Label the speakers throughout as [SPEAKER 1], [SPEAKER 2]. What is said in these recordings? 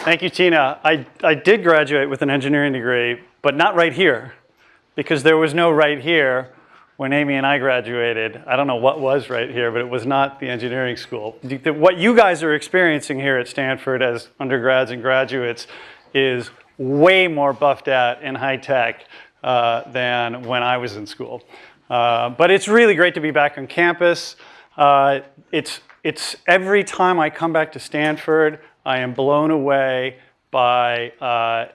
[SPEAKER 1] Thank you, Tina. I did graduate with an engineering degree, but not right here, because there was no right here when Amy and I graduated. I don't know what was right here, but it was not the engineering school. What you guys are experiencing here at Stanford as undergrads and graduates is way more buffed out in high tech than when I was in school. But it's really great to be back on campus. It's every time I come back to Stanford, I am blown away by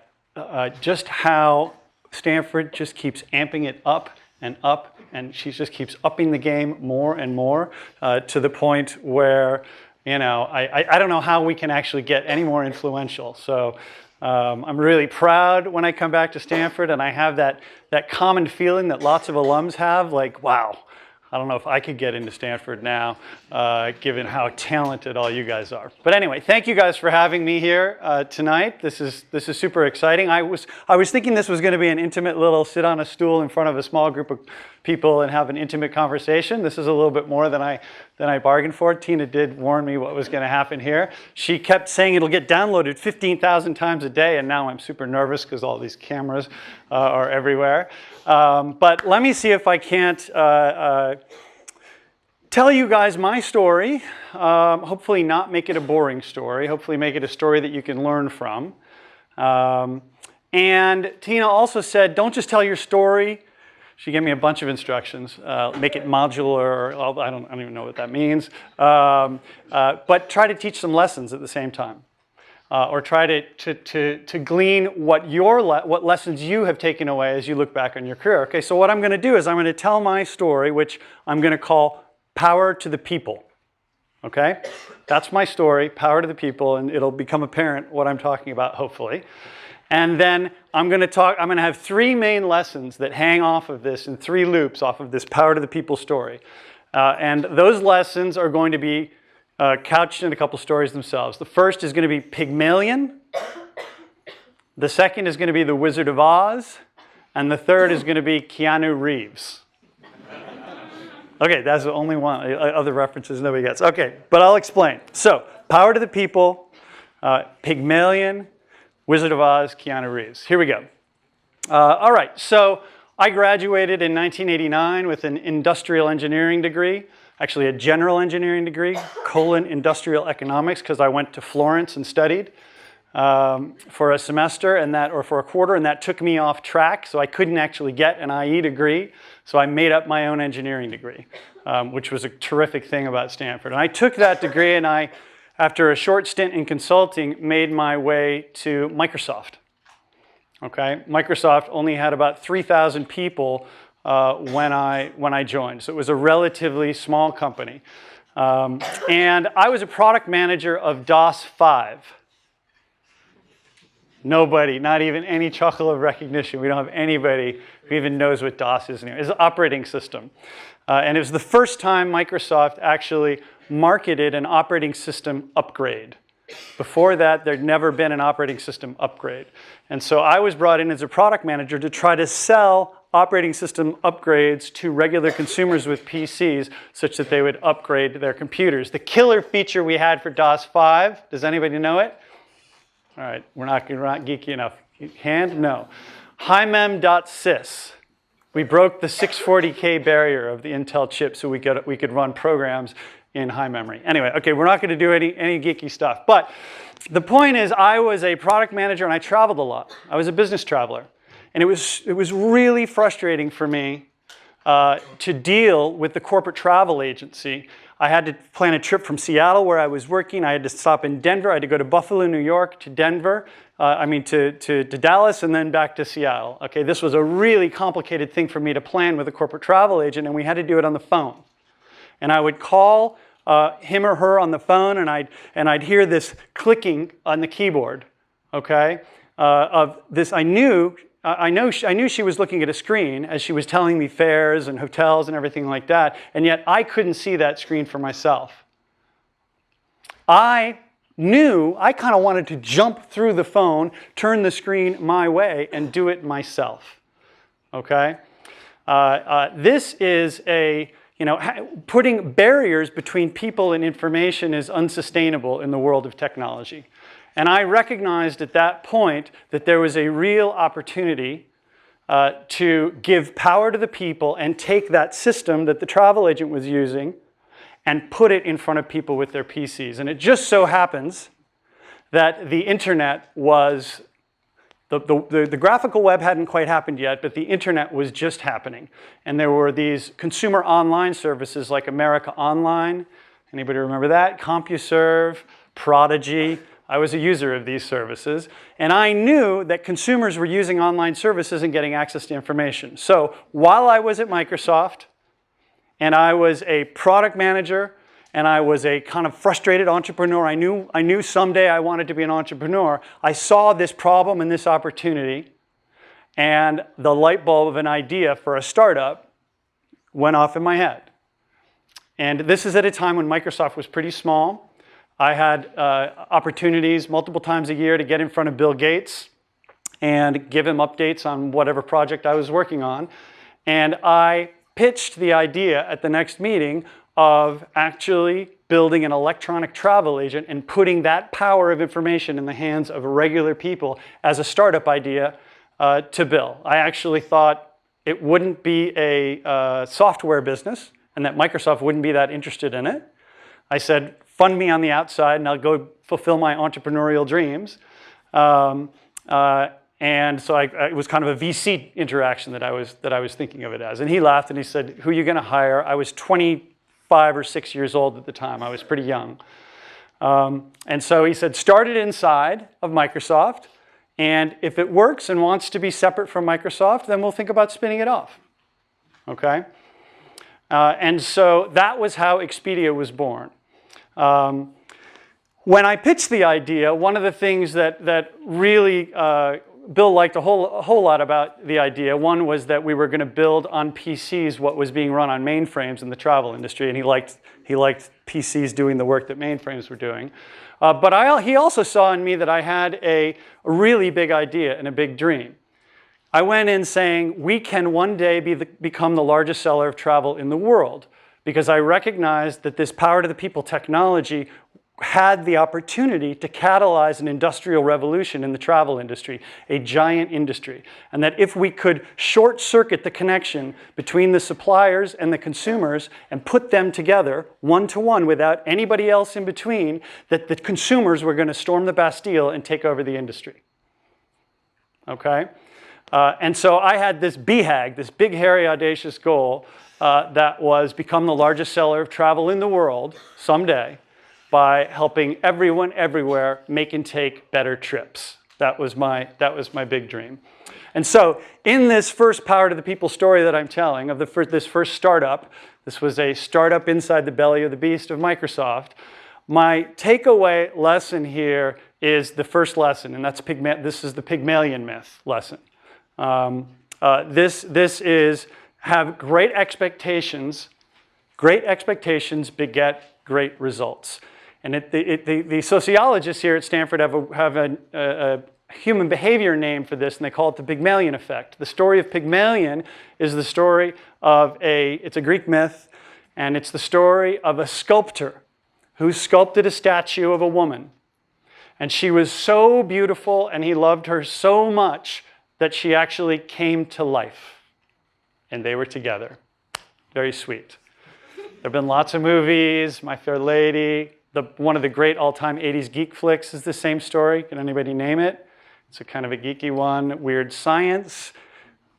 [SPEAKER 1] just how Stanford just keeps amping it up, and she just keeps upping the game more and more to the point where, you know, I don't know how we can actually get any more influential. So I'm really proud when I come back to Stanford, and I have that common feeling that lots of alums have, like, wow, I don't know if I could get into Stanford now, given how talented all you guys are. But anyway, thank you guys for having me here tonight. This is super exciting. I was thinking this was going to be an intimate little sit on a stool in front of a small group of people and have an intimate conversation. This is a little bit more than I bargained for. Tina did warn me what was going to happen here. She kept saying it'll get downloaded 15,000 times a day, and now I'm super nervous because all these cameras are everywhere. But let me see if I can't tell you guys my story. Hopefully not make it a boring story. Hopefully make it a story that you can learn from. And Tina also said, don't just tell your story. She gave me a bunch of instructions. Make it modular. I don't even know what that means. But try to teach some lessons at the same time. Or try to glean what lessons you have taken away as you look back on your career. Okay, so what I'm going to do is I'm going to tell my story, which I'm going to call Power to the People. Okay, that's my story, Power to the People, and it'll become apparent what I'm talking about, hopefully. And then I'm going to have three main lessons that hang off of this in three loops off of this Power to the People story. And those lessons are going to be couched in a couple stories themselves. The first is going to be Pygmalion. The second is going to be The Wizard of Oz. And the third is going to be Keanu Reeves. Okay, that's the only one. Other references nobody gets. Okay, but I'll explain. So, Power to the People, Pygmalion, Wizard of Oz, Keanu Reeves. Here we go. All right, so I graduated in 1989 with an industrial engineering degree. Actually, a general engineering degree, industrial economics, because I went to Florence and studied for a semester or for a quarter, and that took me off track, so I couldn't actually get an IE degree, so I made up my own engineering degree, which was a terrific thing about Stanford. And I took that degree, and I, after a short stint in consulting, made my way to Microsoft. Okay, Microsoft only had about 3,000 people when I joined. So it was a relatively small company. And I was a product manager of DOS 5. Nobody, not even any chuckle of recognition. We don't have anybody who even knows what DOS is anymore. It's an operating system. And it was the first time Microsoft actually marketed an operating system upgrade. Before that, there'd never been an operating system upgrade. And so I was brought in as a product manager to try to sell operating system upgrades to regular consumers with PCs such that they would upgrade their computers. The killer feature we had for DOS 5, does anybody know it? All right, we're not geeky enough. Hand? No. HighMem.sys. We broke the 640K barrier of the Intel chip so we could run programs in high memory. Anyway, okay, we're not going to do any geeky stuff. But the point is, I was a product manager and I traveled a lot. I was a business traveler. And it was really frustrating for me to deal with the corporate travel agency. I had to plan a trip from Seattle, where I was working. I had to stop in Denver. I had to go to Buffalo, New York, to Denver. To Dallas, and then back to Seattle. Okay, this was a really complicated thing for me to plan with a corporate travel agent, and we had to do it on the phone. And I would call him or her on the phone, and I'd hear this clicking on the keyboard. Okay, of this, I knew she was looking at a screen as she was telling me fares and hotels and everything like that, and yet I couldn't see that screen for myself. I kind of wanted to jump through the phone, turn the screen my way, and do it myself. Okay? This is putting barriers between people and information is unsustainable in the world of technology. And I recognized at that point that there was a real opportunity to give power to the people and take that system that the travel agent was using and put it in front of people with their PCs. And it just so happens that the internet was, the graphical web hadn't quite happened yet, but the internet was just happening. And there were these consumer online services like America Online. Anybody remember that? CompuServe, Prodigy. I was a user of these services. And I knew that consumers were using online services and getting access to information. So while I was at Microsoft, and I was a product manager, and I was a kind of frustrated entrepreneur. I knew someday I wanted to be an entrepreneur. I saw this problem and this opportunity, and the light bulb of an idea for a startup went off in my head. And this is at a time when Microsoft was pretty small. I had opportunities multiple times a year to get in front of Bill Gates and give him updates on whatever project I was working on. And I pitched the idea at the next meeting of actually building an electronic travel agent and putting that power of information in the hands of regular people as a startup idea to Bill. I actually thought it wouldn't be a software business and that Microsoft wouldn't be that interested in it. I said, fund me on the outside and I'll go fulfill my entrepreneurial dreams. And so it was kind of a VC interaction that I was thinking of it as. And he laughed and he said, who are you going to hire? I was 25 or 6 years old at the time. I was pretty young. And so he said, start it inside of Microsoft. And if it works and wants to be separate from Microsoft, then we'll think about spinning it off. Okay? And so that was how Expedia was born. When I pitched the idea, one of the things that really Bill liked a whole lot about the idea. One was that we were going to build on PCs what was being run on mainframes in the travel industry, and he liked PCs doing the work that mainframes were doing. But he also saw in me that I had a really big idea and a big dream. I went in saying, we can one day become the largest seller of travel in the world, because I recognized that this power to the people technology had the opportunity to catalyze an industrial revolution in the travel industry, a giant industry. And that if we could short circuit the connection between the suppliers and the consumers and put them together one-to-one without anybody else in between, that the consumers were going to storm the Bastille and take over the industry. Okay? And so I had this BHAG, this big, hairy, audacious goal that was become the largest seller of travel in the world someday, by helping everyone everywhere make and take better trips. That was my big dream. And so in this first power to the people story that I'm telling of this first startup, this was a startup inside the belly of the beast of Microsoft, my takeaway lesson here is the first lesson, and this is the Pygmalion myth lesson. This is have great expectations. Great expectations beget great results. And the sociologists here at Stanford have a human behavior name for this, and they call it the Pygmalion effect. The story of Pygmalion is the story of it's a Greek myth, and it's the story of a sculptor who sculpted a statue of a woman. And she was so beautiful, and he loved her so much that she actually came to life. And they were together. Very sweet. There have been lots of movies, My Fair Lady. One of the great all-time 80s geek flicks is the same story. Can anybody name it? It's a kind of a geeky one. Weird Science.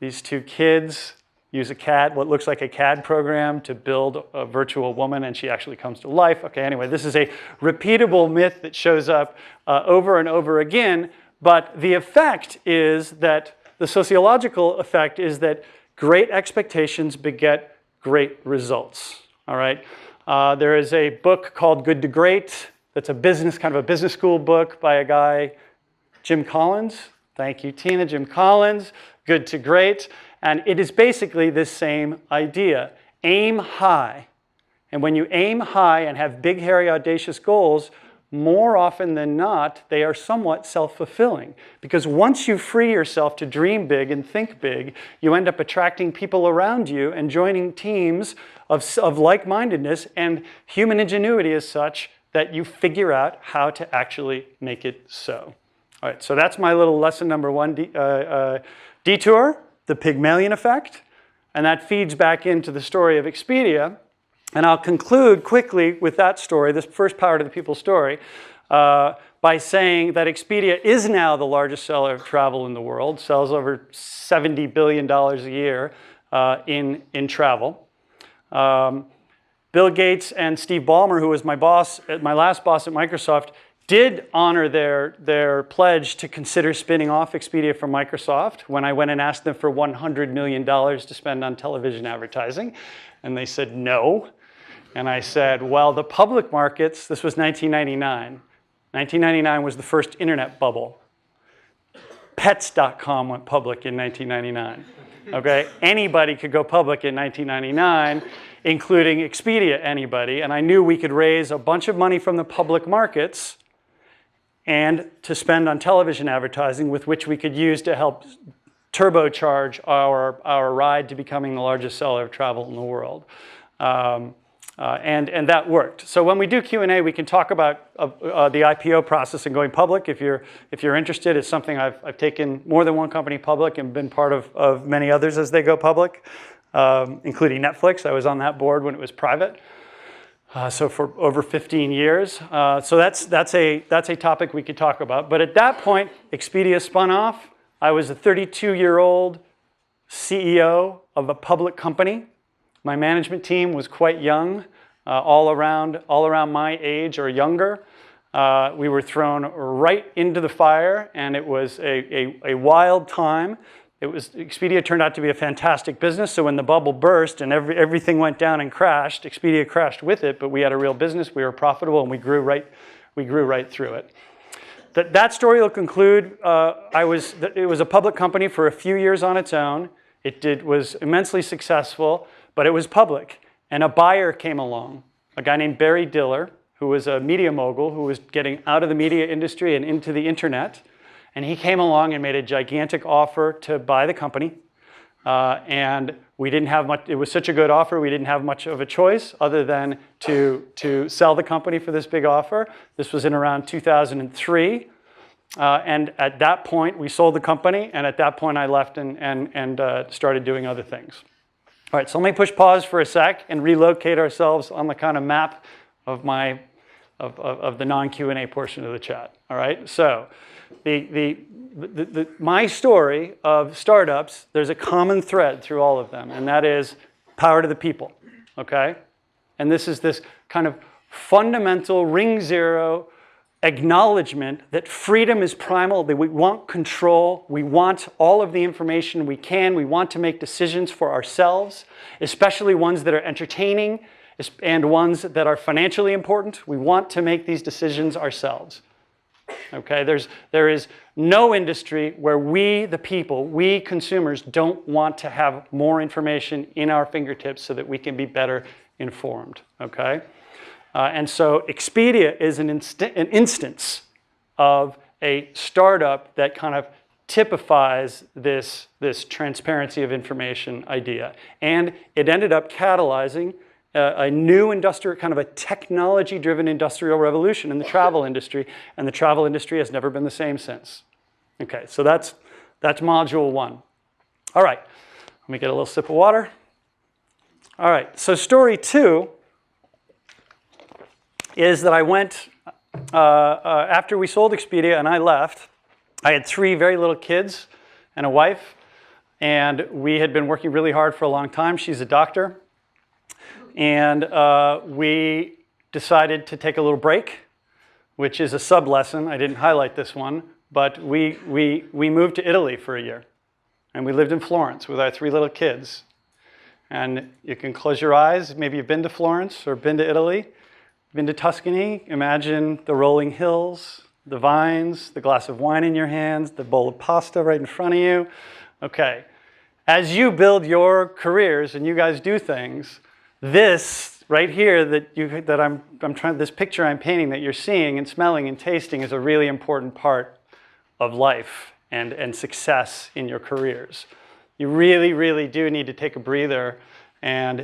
[SPEAKER 1] These two kids use what looks like a CAD program to build a virtual woman, and she actually comes to life. Okay, anyway, this is a repeatable myth that shows up over and over again, but the effect is that, the sociological effect is that great expectations beget great results, all right? There is a book called Good to Great. That's kind of a business school book by a guy, Jim Collins. Thank you, Tina. Jim Collins, Good to Great. And it is basically this same idea. Aim high. And when you aim high and have big, hairy, audacious goals, more often than not, they are somewhat self-fulfilling. Because once you free yourself to dream big and think big, you end up attracting people around you and joining teams of like-mindedness, and human ingenuity is such that you figure out how to actually make it so. All right, so that's my little lesson number one detour, the Pygmalion effect. And that feeds back into the story of Expedia. And I'll conclude quickly with that story, this first Power to the People story, by saying that Expedia is now the largest seller of travel in the world, sells over $70 billion a year in travel. Bill Gates and Steve Ballmer, who was my last boss at Microsoft, did honor their pledge to consider spinning off Expedia from Microsoft when I went and asked them for $100 million to spend on television advertising. And they said no. And I said, well, the public markets, this was 1999. 1999 was the first internet bubble. Pets.com went public in 1999. Okay? Anybody could go public in 1999, including Expedia, anybody. And I knew we could raise a bunch of money from the public markets and to spend on television advertising, with which we could use to help turbocharge our ride to becoming the largest seller of travel in the world. And that worked. So when we do Q&A, we can talk about the IPO process and going public. If you're interested, it's something I've taken more than one company public and been part of many others as they go public, including Netflix. I was on that board when it was private. So for over 15 years. So that's a topic we could talk about. But at that point, Expedia spun off. I was a 32-year-old CEO of a public company. My management team was quite young, all around my age or younger. We were thrown right into the fire, and it was a wild time. Expedia turned out to be a fantastic business, so when the bubble burst and everything went down and crashed, Expedia crashed with it, but we had a real business, we were profitable, and we grew right through it. That story will conclude. It was a public company for a few years on its own. It was immensely successful, but it was public, and a buyer came along, a guy named Barry Diller, who was a media mogul who was getting out of the media industry and into the internet. And he came along and made a gigantic offer to buy the company. And we didn't have much, it was such a good offer, we didn't have much of a choice other than to sell the company for this big offer. This was in around 2003. And at that point, we sold the company. And at that point, I left and started doing other things. All right, so let me push pause for a sec and relocate ourselves on the kind of map of the non-Q&A portion of the chat. All right, so my story of startups, there's a common thread through all of them, and that is power to the people, okay? And this is this kind of fundamental ring zero acknowledgement that freedom is primal, that we want control, we want all of the information we can, we want to make decisions for ourselves, especially ones that are entertaining and ones that are financially important. We want to make these decisions ourselves. Okay, there is no industry where we, the people, we consumers, don't want to have more information in our fingertips so that we can be better informed. Okay, and so Expedia is an instance of a startup that kind of typifies this transparency of information idea, and it ended up catalyzing a new industrial, kind of a technology-driven industrial revolution in the travel industry, and the travel industry has never been the same since. Okay, so that's module one. All right, let me get a little sip of water. All right, so story two is that I went, after we sold Expedia and I left, I had 3 very little kids and a wife, and we had been working really hard for a long time. She's a doctor. And we decided to take a little break, which is a sub-lesson. I didn't highlight this one, but we moved to Italy for a year. And we lived in Florence with our 3 little kids. And you can close your eyes. Maybe you've been to Florence or been to Italy, been to Tuscany. Imagine the rolling hills, the vines, the glass of wine in your hands, the bowl of pasta right in front of you. Okay, as you build your careers and you guys do things, this right here this picture I'm painting that you're seeing and smelling and tasting is a really important part of life and success in your careers. You really, really do need to take a breather and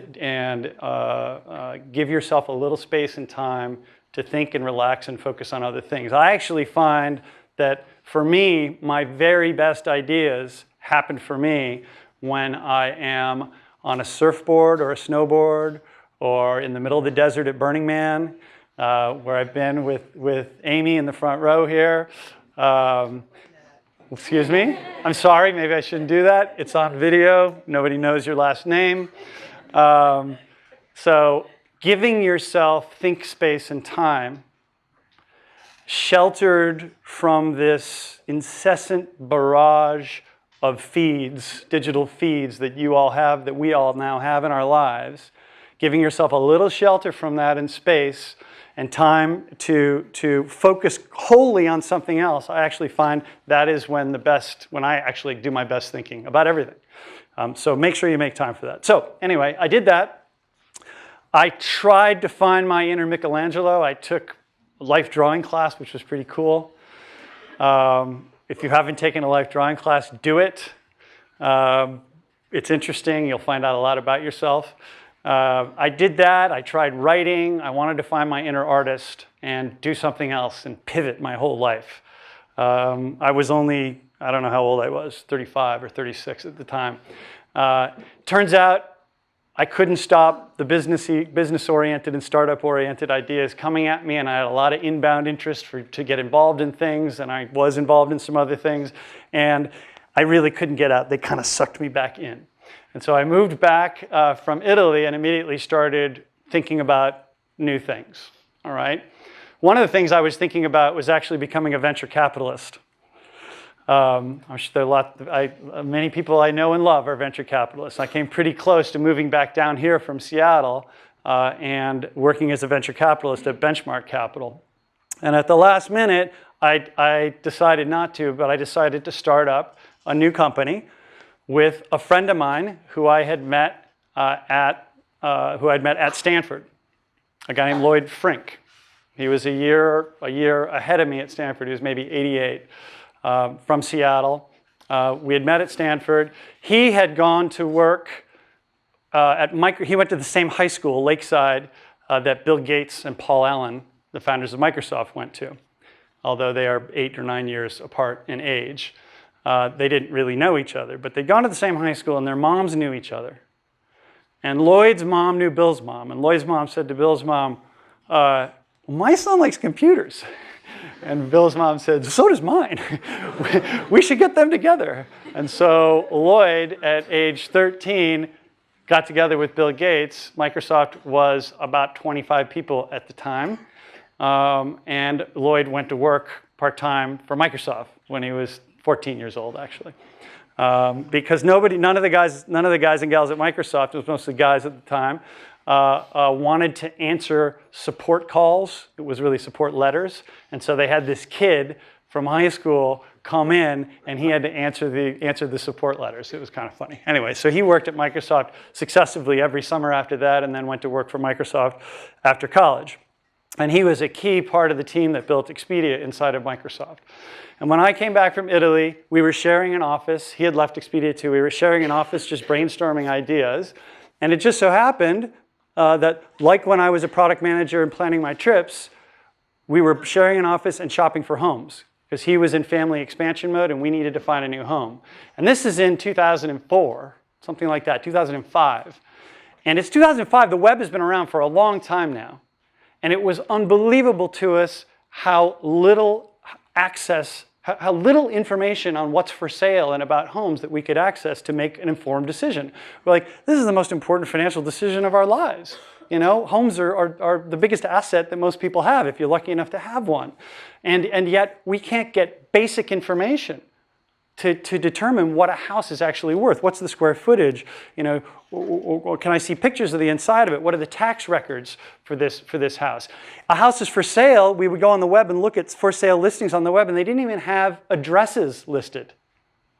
[SPEAKER 1] give yourself a little space and time to think and relax and focus on other things. I actually find that for me, my very best ideas happen for me when I am on a surfboard or a snowboard or in the middle of the desert at Burning Man, where I've been with Amy in the front row here. Excuse me? I'm sorry, maybe I shouldn't do that. It's on video. Nobody knows your last name. So giving yourself think space and time, sheltered from this incessant barrage of feeds, digital feeds that you all have, that we all now have in our lives, giving yourself a little shelter from that in space and time to focus wholly on something else, I actually find that is when I actually do my best thinking about everything. So make sure you make time for that. So anyway, I did that. I tried to find my inner Michelangelo. I took a life drawing class, which was pretty cool. If you haven't taken a life drawing class, do it. It's interesting. You'll find out a lot about yourself. I did that. I tried writing. I wanted to find my inner artist and do something else and pivot my whole life. I was only, I don't know how old I was, 35 or 36 at the time. Turns out I couldn't stop the business-oriented and startup-oriented ideas coming at me, and I had a lot of inbound interest to get involved in things, and I was involved in some other things, and I really couldn't get out. They kind of sucked me back in. And so I moved back from Italy and immediately started thinking about new things, all right? One of the things I was thinking about was actually becoming a venture capitalist. I'm sure many people I know and love are venture capitalists. I came pretty close to moving back down here from Seattle and working as a venture capitalist at Benchmark Capital. And at the last minute, I decided not to, but I decided to start up a new company with a friend of mine who I had met at Stanford, a guy named Lloyd Frink. He was a year ahead of me at Stanford. He was maybe 88. From Seattle. We had met at Stanford. He had gone to work he went to the same high school, Lakeside, that Bill Gates and Paul Allen, the founders of Microsoft, went to, although they are 8 or 9 years apart in age. They didn't really know each other, but they'd gone to the same high school and their moms knew each other. And Lloyd's mom knew Bill's mom, and Lloyd's mom said to Bill's mom, my son likes computers. And Bill's mom said, so does mine. We should get them together. And so Lloyd, at age 13, got together with Bill Gates. Microsoft was about 25 people at the time. And Lloyd went to work part-time for Microsoft when he was 14 years old, actually. Because none of the guys and gals at Microsoft, it was mostly guys at the time, wanted to answer support calls. It was really support letters. And so they had this kid from high school come in, and he had to answer the support letters. It was kind of funny. Anyway, so he worked at Microsoft successively every summer after that, and then went to work for Microsoft after college. And he was a key part of the team that built Expedia inside of Microsoft. And when I came back from Italy, we were sharing an office. He had left Expedia too. We were sharing an office just brainstorming ideas. And it just so happened that, like when I was a product manager and planning my trips, we were sharing an office and shopping for homes, because he was in family expansion mode and we needed to find a new home. And this is in 2004, something like that, 2005. And it's 2005. The web has been around for a long time now. And it was unbelievable to us how little access, how little information on what's for sale and about homes that we could access to make an informed decision. We're like, this is the most important financial decision of our lives. You know, homes are the biggest asset that most people have if you're lucky enough to have one. And yet we can't get basic information to determine what a house is actually worth. What's the square footage? You know, or can I see pictures of the inside of it? What are the tax records for this house? A house is for sale. We would go on the web and look at for sale listings on the web, and they didn't even have addresses listed.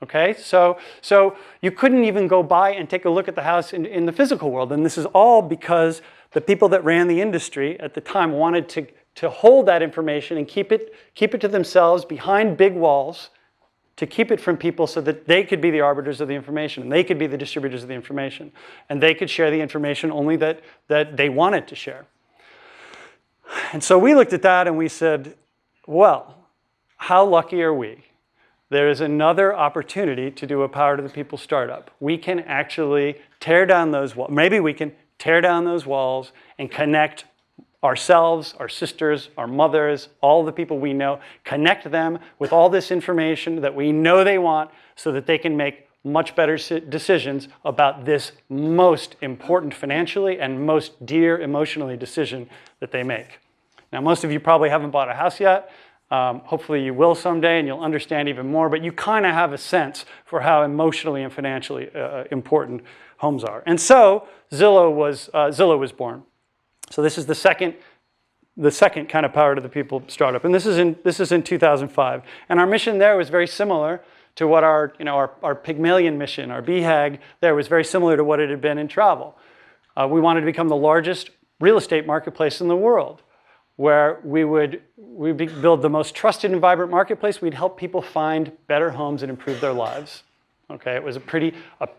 [SPEAKER 1] Okay, so you couldn't even go by and take a look at the house in the physical world. And this is all because the people that ran the industry at the time wanted to hold that information and keep it to themselves behind big walls, to keep it from people so that they could be the arbiters of the information, and they could be the distributors of the information, and they could share the information only that they wanted to share. And so we looked at that and we said, well, how lucky are we? There is another opportunity to do a Power to the People startup. We can actually tear down those walls. Maybe we can tear down those walls and connect ourselves, our sisters, our mothers, all the people we know, connect them with all this information that we know they want so that they can make much better decisions about this most important financially and most dear emotionally decision that they make. Now, most of you probably haven't bought a house yet. Hopefully you will someday and you'll understand even more, but you kind of have a sense for how emotionally and financially important homes are. And so Zillow was born. So this is the second kind of Power to the People startup. And this is in 2005. And our mission there was very similar to what our Pygmalion mission, our BHAG there was very similar to what it had been in travel. We wanted to become the largest real estate marketplace in the world, where we'd build the most trusted and vibrant marketplace. We'd help people find better homes and improve their lives. Okay,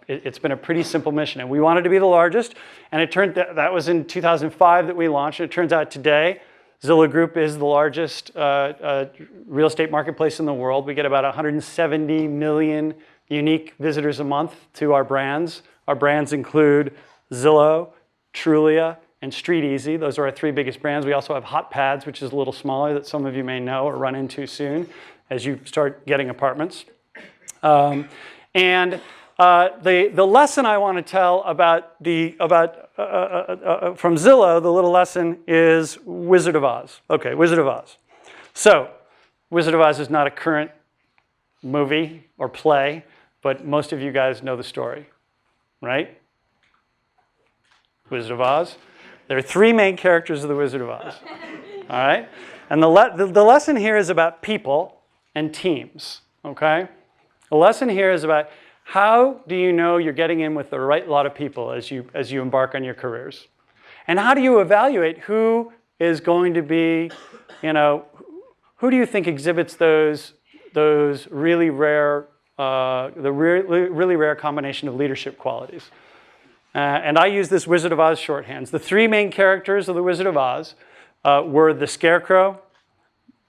[SPEAKER 1] it's been a pretty simple mission, and we wanted to be the largest. And that was in 2005 that we launched. And it turns out today, Zillow Group is the largest real estate marketplace in the world. We get about 170 million unique visitors a month to our brands. Our brands include Zillow, Trulia, and Street Easy. Those are our three biggest brands. We also have Hot Pads, which is a little smaller, that some of you may know or run into soon as you start getting apartments. The lesson I want to tell from Zillow, the little lesson is Wizard of Oz. Okay, Wizard of Oz. So, Wizard of Oz is not a current movie or play, but most of you guys know the story, right? Wizard of Oz. There are three main characters of the Wizard of Oz. All right? And the lesson here is about people and teams. Okay? The lesson here is about how do you know you're getting in with the right lot of people as you embark on your careers? And how do you evaluate who is going to be, who do you think exhibits those really rare, really rare combination of leadership qualities? And I use this Wizard of Oz shorthands. The three main characters of the Wizard of Oz were the Scarecrow,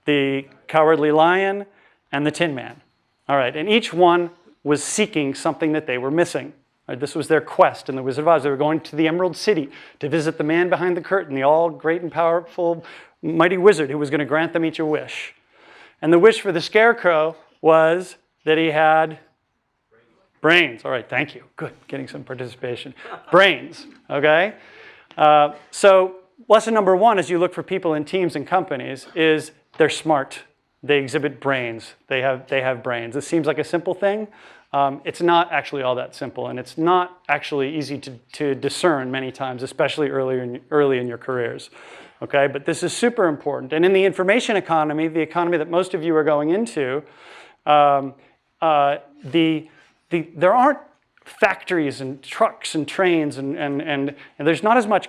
[SPEAKER 1] the Cowardly Lion, and the Tin Man. All right, and each one was seeking something that they were missing. Right, this was their quest in the Wizard of Oz. They were going to the Emerald City to visit the man behind the curtain, the all great and powerful, mighty wizard who was going to grant them each a wish. And the wish for the Scarecrow was that he had brains. All right, thank you. Good, getting some participation. Brains, okay? So lesson number one as you look for people in teams and companies is they're smart. They exhibit brains. They have brains. It seems like a simple thing. It's not actually all that simple, and it's not actually easy to discern many times, especially early in your careers. Okay, but this is super important. And in the information economy, the economy that most of you are going into, there aren't factories and trucks and trains and there's not as much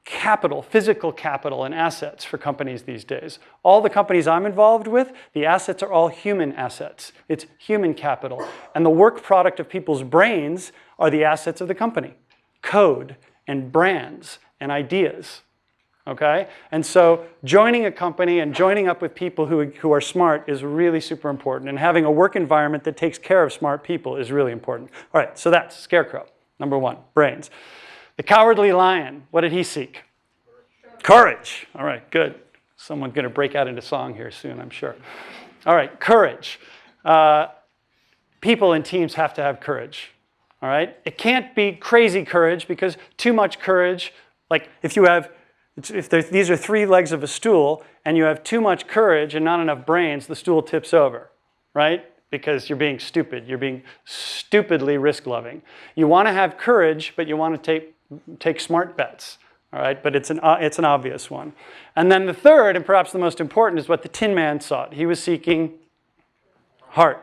[SPEAKER 1] capital, physical capital and assets for companies these days. All the companies I'm involved with, the assets are all human assets. It's human capital. And the work product of people's brains are the assets of the company. Code and brands and ideas. Okay? And so joining a company and joining up with people who are smart is really super important. And having a work environment that takes care of smart people is really important. All right, so that's Scarecrow, number one, brains. The Cowardly Lion, what did he seek? Courage. All right, good. Someone's going to break out into song here soon, I'm sure. All right, courage. People and teams have to have courage. All right? It can't be crazy courage because too much courage, like these are three legs of a stool and you have too much courage and not enough brains, the stool tips over, right? Because you're being stupid. You're being stupidly risk-loving. You want to have courage, but you want to take smart bets, all right? But it's an obvious one. And then the third, and perhaps the most important, is what the Tin Man sought. He was seeking heart,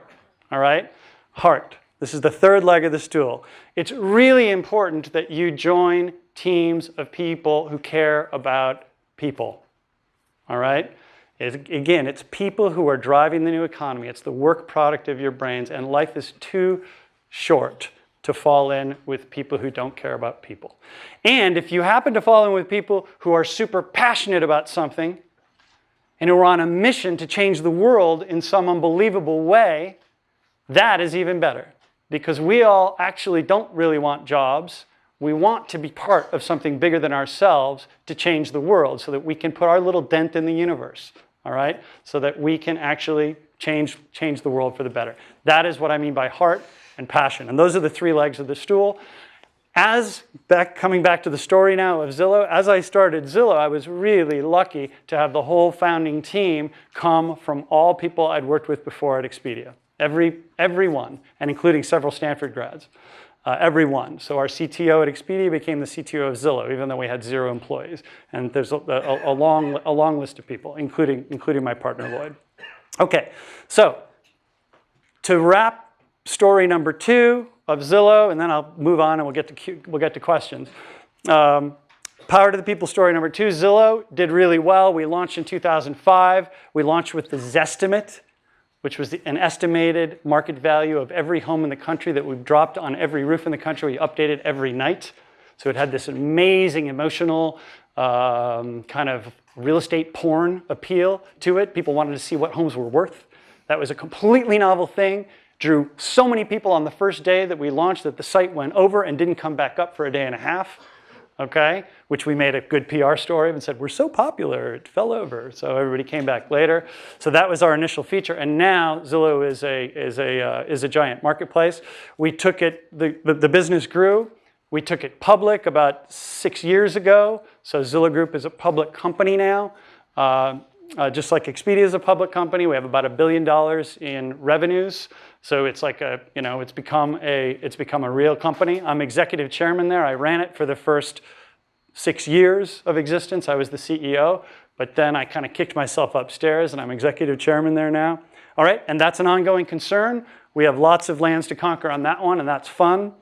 [SPEAKER 1] all right? Heart. This is the third leg of the stool. It's really important that you join teams of people who care about people, all right? Again, it's people who are driving the new economy. It's the work product of your brains, and life is too short to fall in with people who don't care about people. And if you happen to fall in with people who are super passionate about something and who are on a mission to change the world in some unbelievable way, that is even better. Because we all actually don't really want jobs. We want to be part of something bigger than ourselves to change the world so that we can put our little dent in the universe, all right? So that we can actually change the world for the better. That is what I mean by heart and passion. And those are the three legs of the stool. Coming back to the story now of Zillow, as I started Zillow, I was really lucky to have the whole founding team come from all people I'd worked with before at Expedia. Everyone, and including several Stanford grads. Everyone. So our CTO at Expedia became the CTO of Zillow, even though we had 0 employees. And there's a long list of people, including my partner, Lloyd. Okay, so to wrap story number 2 of Zillow, and then I'll move on and we'll get to questions. Power to the People story number 2, Zillow did really well. We launched in 2005. We launched with the Zestimate, which was an estimated market value of every home in the country that we've dropped on every roof in the country. We updated every night. So it had this amazing emotional kind of real estate porn appeal to it. People wanted to see what homes were worth. That was a completely novel thing. Drew so many people on the first day that we launched that the site went over and didn't come back up for a day and a half. Okay, which we made a good PR story and said, we're so popular, it fell over. So everybody came back later. So that was our initial feature. And now Zillow is a giant marketplace. We took it, the business grew. We took it public about 6 years ago. So Zillow Group is a public company now. Just like Expedia is a public company, we have about $1 billion in revenues. So it's like it's become a real company. I'm executive chairman there. I ran it for the first 6 years of existence. I was the CEO, but then I kind of kicked myself upstairs and I'm executive chairman there now. All right, and that's an ongoing concern. We have lots of lands to conquer on that one, and that's fun.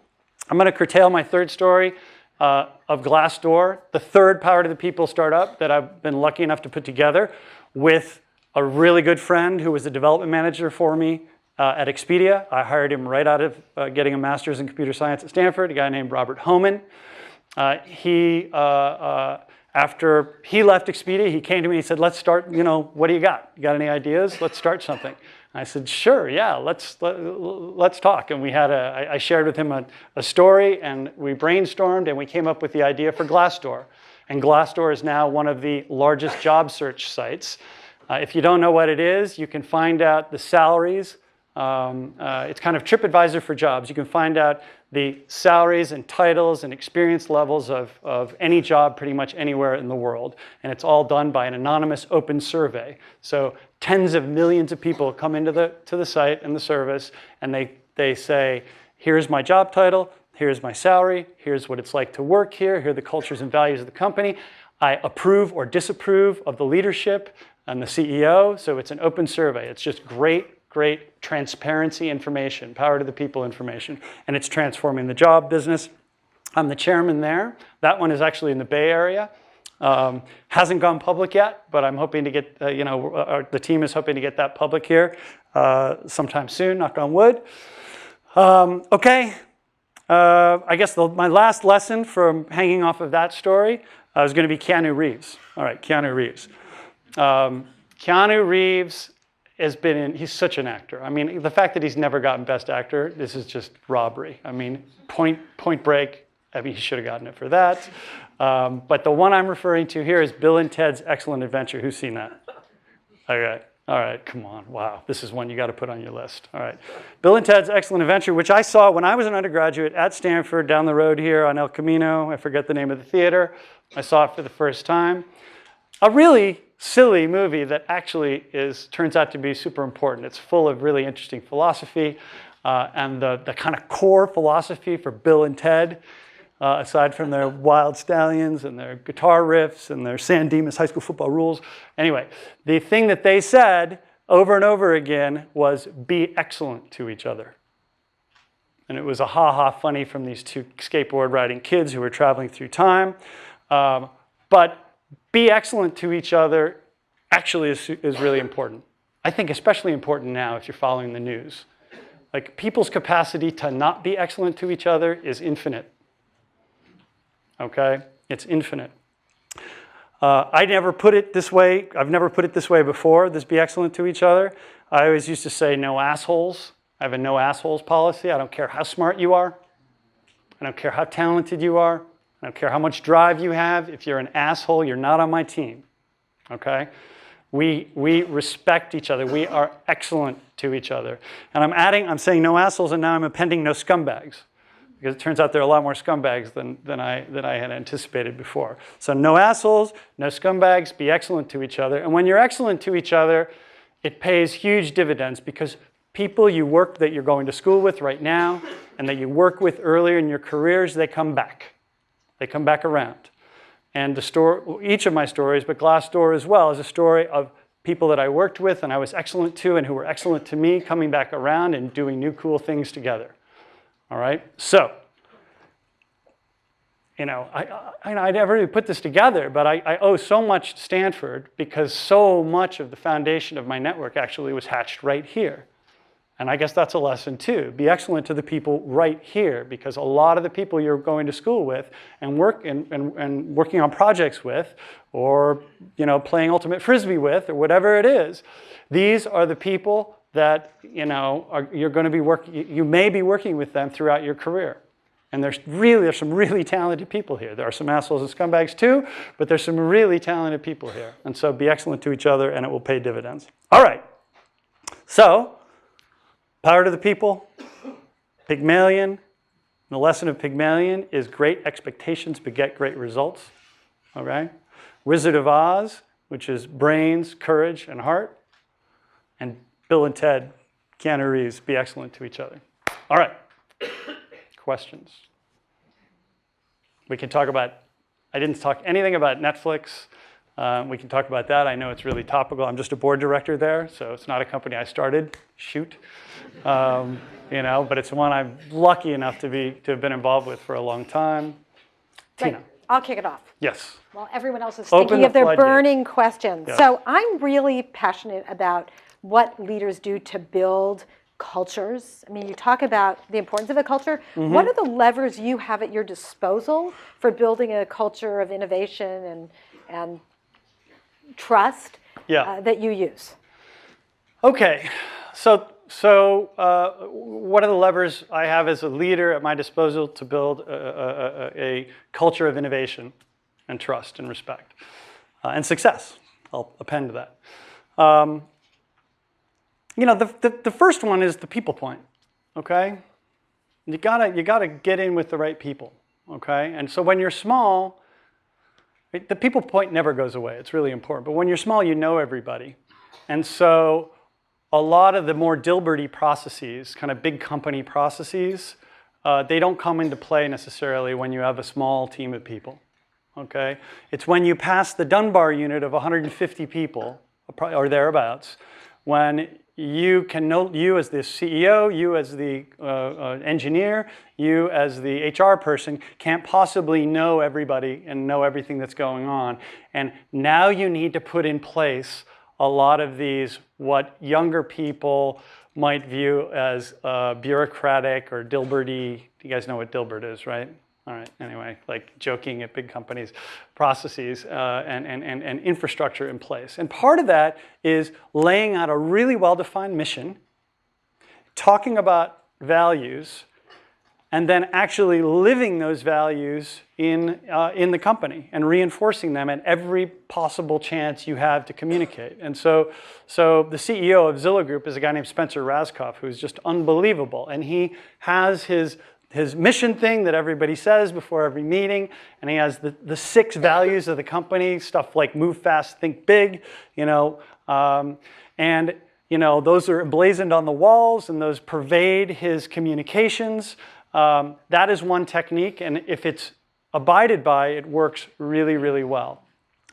[SPEAKER 1] I'm going to curtail my third story of Glassdoor, the third Power to the People startup that I've been lucky enough to put together with a really good friend who was the development manager for me at Expedia. I hired him right out of getting a master's in computer science at Stanford, a guy named Robert Homan. After he left Expedia, he came to me and he said, let's start, what do you got? You got any ideas? Let's start something. I said, sure, yeah, let's talk. And I shared with him a story, and we brainstormed, and we came up with the idea for Glassdoor. And Glassdoor is now one of the largest job search sites. If you don't know what it is, you can find out the salaries. It's kind of TripAdvisor for jobs. You can find out the salaries and titles and experience levels of any job pretty much anywhere in the world. And it's all done by an anonymous open survey. So tens of millions of people come into the site and the service, and they say, here's my job title, here's my salary, here's what it's like to work here, here are the cultures and values of the company. I approve or disapprove of the leadership and the CEO. So it's an open survey. It's just great transparency information, power to the people information, and it's transforming the job business. I'm the chairman there. That one is actually in the Bay Area. Hasn't gone public yet, but I'm hoping to get, the team is hoping to get that public here sometime soon, knock on wood. Okay, I guess my last lesson from hanging off of that story is going to be Keanu Reeves. All right, Keanu Reeves. Keanu Reeves he's such an actor. I mean, the fact that he's never gotten Best Actor, this is just robbery. I mean, Point Break, I mean, he should have gotten it for that. But the one I'm referring to here is Bill and Ted's Excellent Adventure. Who's seen that? Okay. All right, come on. Wow, this is one you got to put on your list. All right. Bill and Ted's Excellent Adventure, which I saw when I was an undergraduate at Stanford down the road here on El Camino. I forget the name of the theater. I saw it for the first time. A really silly movie that actually turns out to be super important. It's full of really interesting philosophy, and the kind of core philosophy for Bill and Ted, aside from their wild stallions and their guitar riffs and their San Dimas high school football rules. Anyway, the thing that they said over and over again was be excellent to each other. And it was a ha-ha funny from these two skateboard riding kids who were traveling through time. But be excellent to each other actually is really important. I think especially important now if you're following the news. Like people's capacity to not be excellent to each other is infinite. Okay? It's infinite. I never put it this way. I've never put it this way before, this be excellent to each other. I always used to say no assholes. I have a no assholes policy. I don't care how smart you are. I don't care how talented you are. I don't care how much drive you have. If you're an asshole, you're not on my team. Okay? We respect each other. We are excellent to each other. And I'm saying no assholes, and now I'm appending no scumbags. Because it turns out there are a lot more scumbags than I had anticipated before. So no assholes, no scumbags, be excellent to each other. And when you're excellent to each other, it pays huge dividends because people that you're going to school with right now and that you work with earlier in your careers, they come back. They come back around. And each of my stories, but Glassdoor as well, is a story of people that I worked with and I was excellent to and who were excellent to me coming back around and doing new cool things together. All right, so, I never really put this together, but I owe so much to Stanford because so much of the foundation of my network actually was hatched right here. And I guess that's a lesson too. Be excellent to the people right here because a lot of the people you're going to school with and working on projects with or playing ultimate frisbee with or whatever it is, these are the people that you're going to be you may be working with them throughout your career. And there's some really talented people here. There are some assholes and scumbags too, but there's some really talented people here. And so be excellent to each other and it will pay dividends. All right. So, power to the people, Pygmalion. The lesson of Pygmalion is great expectations beget great results. Okay? Wizard of Oz, which is brains, courage, and heart. And Bill and Ted, Keanu Reeves, be excellent to each other. All right. Questions? We can talk about, I didn't talk anything about Netflix. We can talk about that. I know it's really topical. I'm just a board director there, so it's not a company I started. Shoot. But it's one I'm lucky enough to have been involved with for a long time.
[SPEAKER 2] Right.
[SPEAKER 1] Tina.
[SPEAKER 2] I'll kick it off.
[SPEAKER 1] Yes.
[SPEAKER 2] While everyone else is
[SPEAKER 1] Open
[SPEAKER 2] thinking of their
[SPEAKER 1] floodgates.
[SPEAKER 2] burning questions.
[SPEAKER 1] Yes.
[SPEAKER 2] So I'm really passionate about what leaders do to build cultures. I mean, you talk about the importance of a culture. Mm-hmm. What are the levers you have at your disposal for building a culture of innovation and trust that you use? Okay,
[SPEAKER 1] so what are the levers I have as a leader at my disposal to build a culture of innovation and trust and respect and success? I'll append to that. The first one is the people point. Okay, you gotta get in with the right people. Okay, and so when you're small, the people point never goes away. It's really important. But when you're small, you know everybody. And so a lot of the more Dilberty processes, kind of big company processes, they don't come into play necessarily when you have a small team of people. Okay? It's when you pass the Dunbar unit of 150 people, or thereabouts, when you can know, you as the CEO, you as the engineer, you as the HR person can't possibly know everybody and know everything that's going on. And now you need to put in place a lot of these, what younger people might view as bureaucratic or Dilberty. You guys know what Dilbert is, right? All right, anyway, like joking at big companies, processes and infrastructure in place. And part of that is laying out a really well-defined mission, talking about values, and then actually living those values in the company and reinforcing them at every possible chance you have to communicate. And so the CEO of Zillow Group is a guy named Spencer Raskoff, who's just unbelievable. And he has his mission thing that everybody says before every meeting, and he has the 6 values of the company, stuff like move fast, think big, and those are emblazoned on the walls, and those pervade his communications. That is one technique, and if it's abided by, it works really, really well.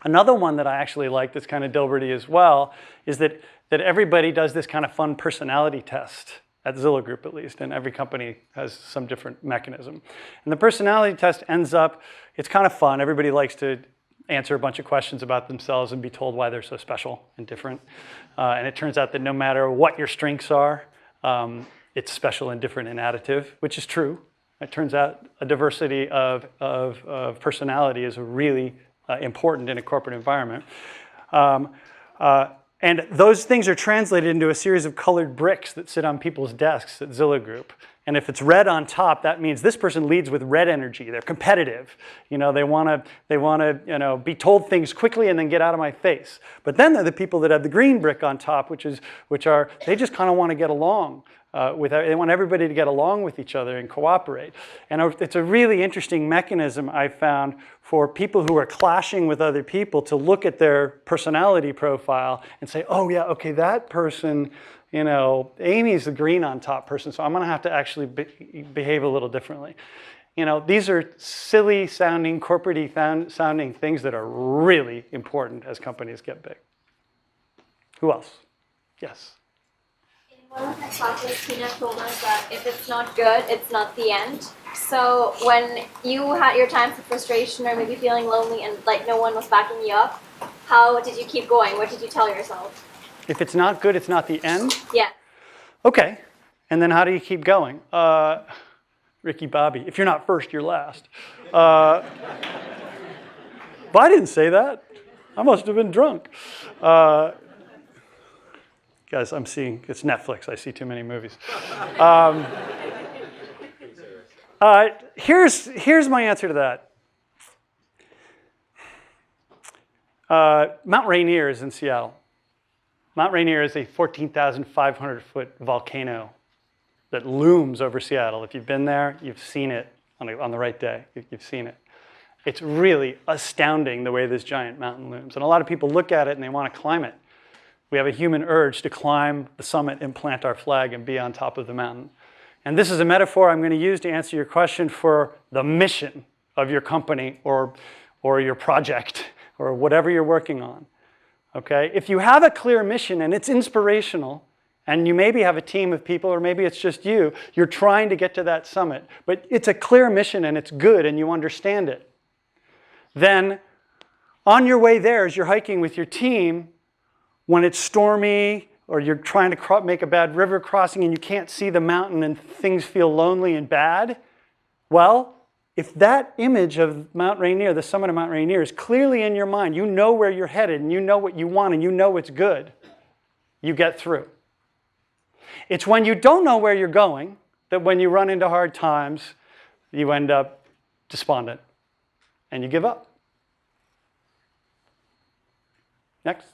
[SPEAKER 1] Another one that I actually like that's kind of Dilberty as well is that everybody does this kind of fun personality test. At Zillow Group, at least, and every company has some different mechanism. And the personality test ends up, it's kind of fun. Everybody likes to answer a bunch of questions about themselves and be told why they're so special and different. And it turns out that no matter what your strengths are, it's special and different and additive, which is true. It turns out a diversity of personality is really important in a corporate environment. And those things are translated into a series of colored bricks that sit on people's desks at Zillow Group. And if it's red on top, that means this person leads with red energy. They're competitive. You know, they want to be told things quickly and then get out of my face. But then they're the people that have the green brick on top, which are they just kind of want to get along. They want everybody to get along with each other and cooperate. And it's a really interesting mechanism I found for people who are clashing with other people to look at their personality profile and say, oh yeah, okay, that person, you know, Amy's the green on top person, so I'm going to have to actually behave a little differently. You know, these are silly sounding, corporate-y sounding things that are really important as companies get big. Who else? Yes.
[SPEAKER 3] One of my classes, Tina told us that if it's not good, it's not the end. So when you had your times of frustration or maybe feeling lonely and like no one was backing you up, how did you keep going? What did you tell yourself?
[SPEAKER 1] If it's not good, it's not the end?
[SPEAKER 3] Yeah.
[SPEAKER 1] Okay. And then how do you keep going? Ricky Bobby, if you're not first, you're last. But I didn't say that. I must have been drunk. Guys, I'm seeing, it's Netflix. I see too many movies. Here's my answer to that. Mount Rainier is in Seattle. Mount Rainier is a 14,500-foot volcano that looms over Seattle. If you've been there, you've seen it on the right day. You've seen it. It's really astounding the way this giant mountain looms. And a lot of people look at it and they want to climb it. We have a human urge to climb the summit and plant our flag and be on top of the mountain. And this is a metaphor I'm going to use to answer your question for the mission of your company or your project or whatever you're working on. Okay? If you have a clear mission and it's inspirational, and you maybe have a team of people, or maybe it's just you're trying to get to that summit, but it's a clear mission and it's good and you understand it, then on your way there as you're hiking with your team, when it's stormy or you're trying to make a bad river crossing and you can't see the mountain and things feel lonely and bad, well, if that image of Mount Rainier, the summit of Mount Rainier, is clearly in your mind, you know where you're headed and you know what you want and you know it's good, you get through. It's when you don't know where you're going that when you run into hard times, you end up despondent and you give up. Next.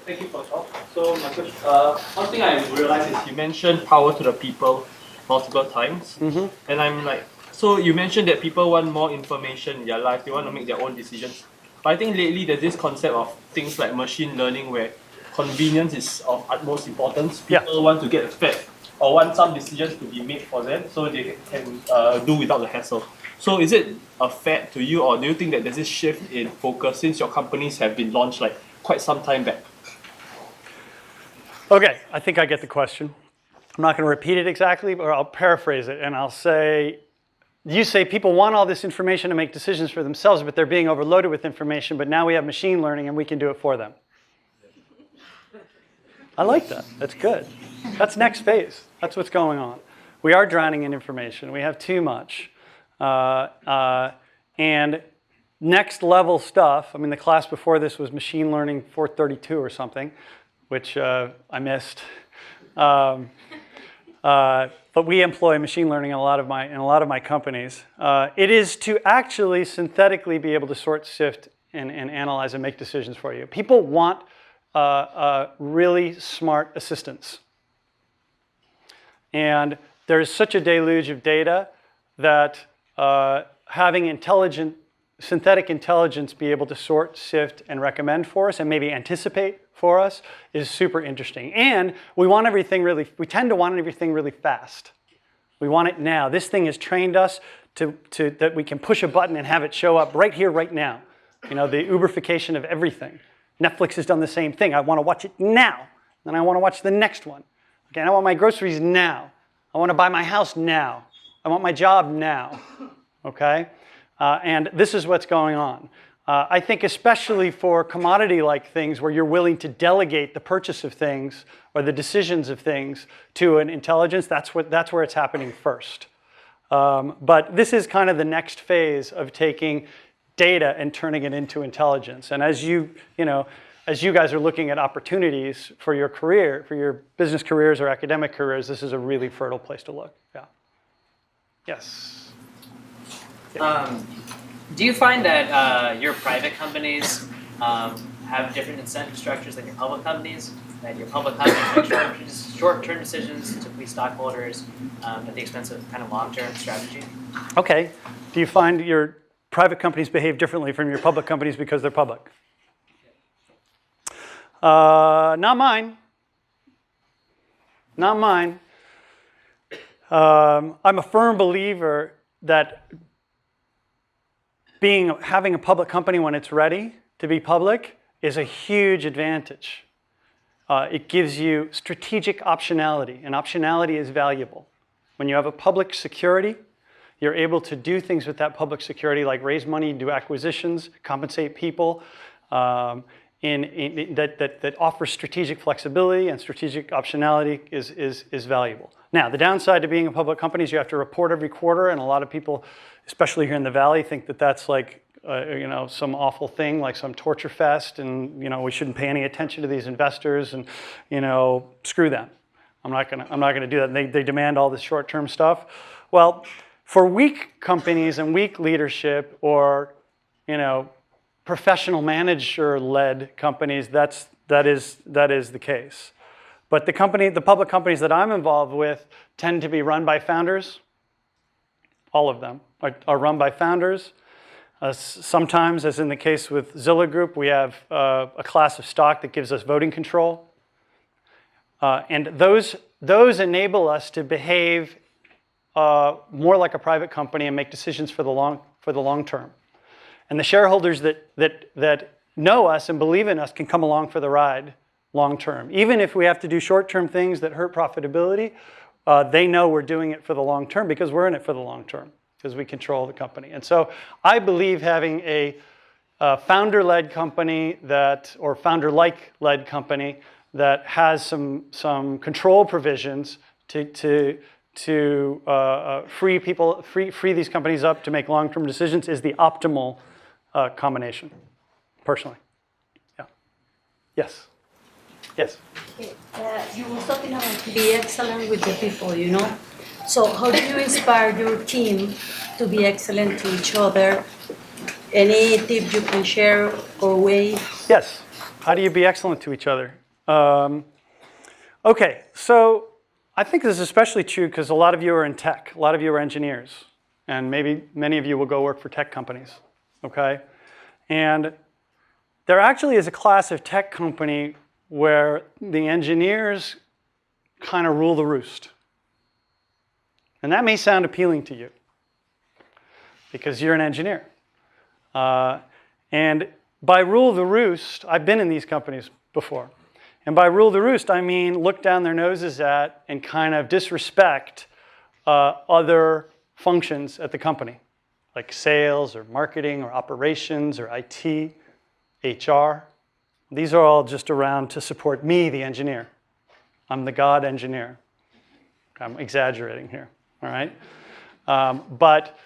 [SPEAKER 4] Thank you for the talk. So my question, one thing I realized is you mentioned power to the people multiple times. Mm-hmm. And I'm like, so you mentioned that people want more information in their life, they want to make their own decisions. But I think lately there's this concept of things like machine learning where convenience is of utmost importance. People want to get fed or want some decisions to be made for them so they can do without the hassle. So is it a fad to you, or do you think that there's this shift in focus since your companies have been launched like quite some time back?
[SPEAKER 1] Okay, I think I get the question. I'm not going to repeat it exactly, but I'll paraphrase it and I'll say, you say people want all this information to make decisions for themselves, but they're being overloaded with information, but now we have machine learning and we can do it for them. I like that. That's good. That's next phase. That's what's going on. We are drowning in information. We have too much. And next level stuff, I mean, the class before this was machine learning 432 or something, which I missed. But we employ machine learning in a lot of my companies. It is to actually synthetically be able to sort, sift, and analyze and make decisions for you. People want really smart assistants. And there's such a deluge of data that having synthetic intelligence be able to sort, sift, and recommend for us and maybe anticipate for us is super interesting. And we tend to want everything really fast. We want it now. This thing has trained us that we can push a button and have it show up right here, right now. You know, the Uberification of everything. Netflix has done the same thing. I want to watch it now. Then I want to watch the next one. Okay, I want my groceries now. I want to buy my house now. I want my job now. Okay? And this is what's going on. I think especially for commodity-like things where you're willing to delegate the purchase of things or the decisions of things to an intelligence, that's where it's happening first. But this is kind of the next phase of taking data and turning it into intelligence. And as you guys are looking at opportunities for your career, for your business careers or academic careers, this is a really fertile place to look. Yeah. Yes.
[SPEAKER 5] Do you find that your private companies have different incentive structures than your public companies? That your public companies make short-term decisions to please stockholders at the expense of kind of long-term strategy?
[SPEAKER 1] Okay. Do you find your private companies behave differently from your public companies because they're public? Not mine. Not mine. I'm a firm believer that having a public company when it's ready to be public is a huge advantage. It gives you strategic optionality, and optionality is valuable. When you have a public security, you're able to do things with that public security like raise money, do acquisitions, compensate people, that offers strategic flexibility, and strategic optionality is valuable. Now, the downside to being a public company is you have to report every quarter, and a lot of people, especially here in the Valley, think that that's like some awful thing, like some torture fest, and we shouldn't pay any attention to these investors, and screw them. I'm not gonna do that. And they demand all this short-term stuff. Well, for weak companies and weak leadership, or professional manager-led companies, that is the case. But the public companies that I'm involved with tend to be run by founders. All of them are run by founders. Sometimes, as in the case with Zillow Group, we have a class of stock that gives us voting control. And those enable us to behave more like a private company and make decisions for the long term. And the shareholders that know us and believe in us can come along for the ride long term. Even if we have to do short-term things that hurt profitability, they know we're doing it for the long term because we're in it for the long term, because we control the company. And so I believe having a founder-led company or founder-like led company that has some control provisions to free these companies up to make long-term decisions is the optimal combination, personally. Yeah. Yes. Yes.
[SPEAKER 6] Okay. You were talking about to be excellent with the people, So how do you inspire your team to be excellent to each other? Any tip you can share or way?
[SPEAKER 1] Yes. How do you be excellent to each other? Okay, so I think this is especially true because a lot of you are in tech. A lot of you are engineers. And maybe many of you will go work for tech companies. Okay? And there actually is a class of tech company where the engineers kind of rule the roost. And that may sound appealing to you because you're an engineer. And by rule the roost, I've been in these companies before. And by rule the roost, I mean look down their noses at and kind of disrespect other functions at the company, like sales or marketing or operations or IT, HR. These are all just around to support me, the engineer. I'm the God engineer. I'm exaggerating here, all right? But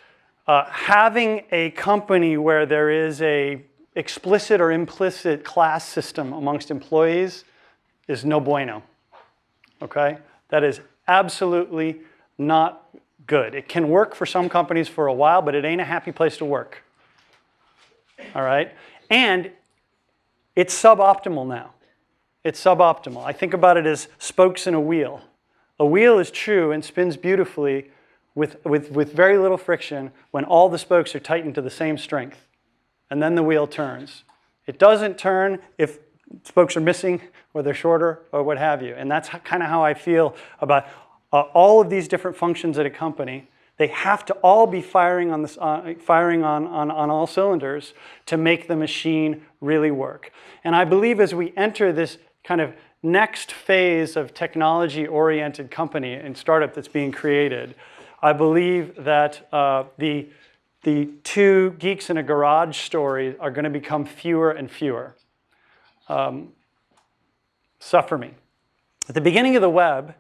[SPEAKER 1] having a company where there is a explicit or implicit class system amongst employees is no bueno, okay? That is absolutely not good. It can work for some companies for a while, but it ain't a happy place to work, all right? And it's suboptimal now. It's suboptimal. I think about it as spokes in a wheel. A wheel is true and spins beautifully with very little friction when all the spokes are tightened to the same strength. And then the wheel turns. It doesn't turn if spokes are missing or they're shorter or what have you. And that's kind of how I feel about all of these different functions at a company. They have to all be firing on all cylinders to make the machine really work. And I believe as we enter this kind of next phase of technology-oriented company and startup that's being created, I believe that the the two geeks in a garage stories are going to become fewer and fewer. Suffer me. At the beginning of the web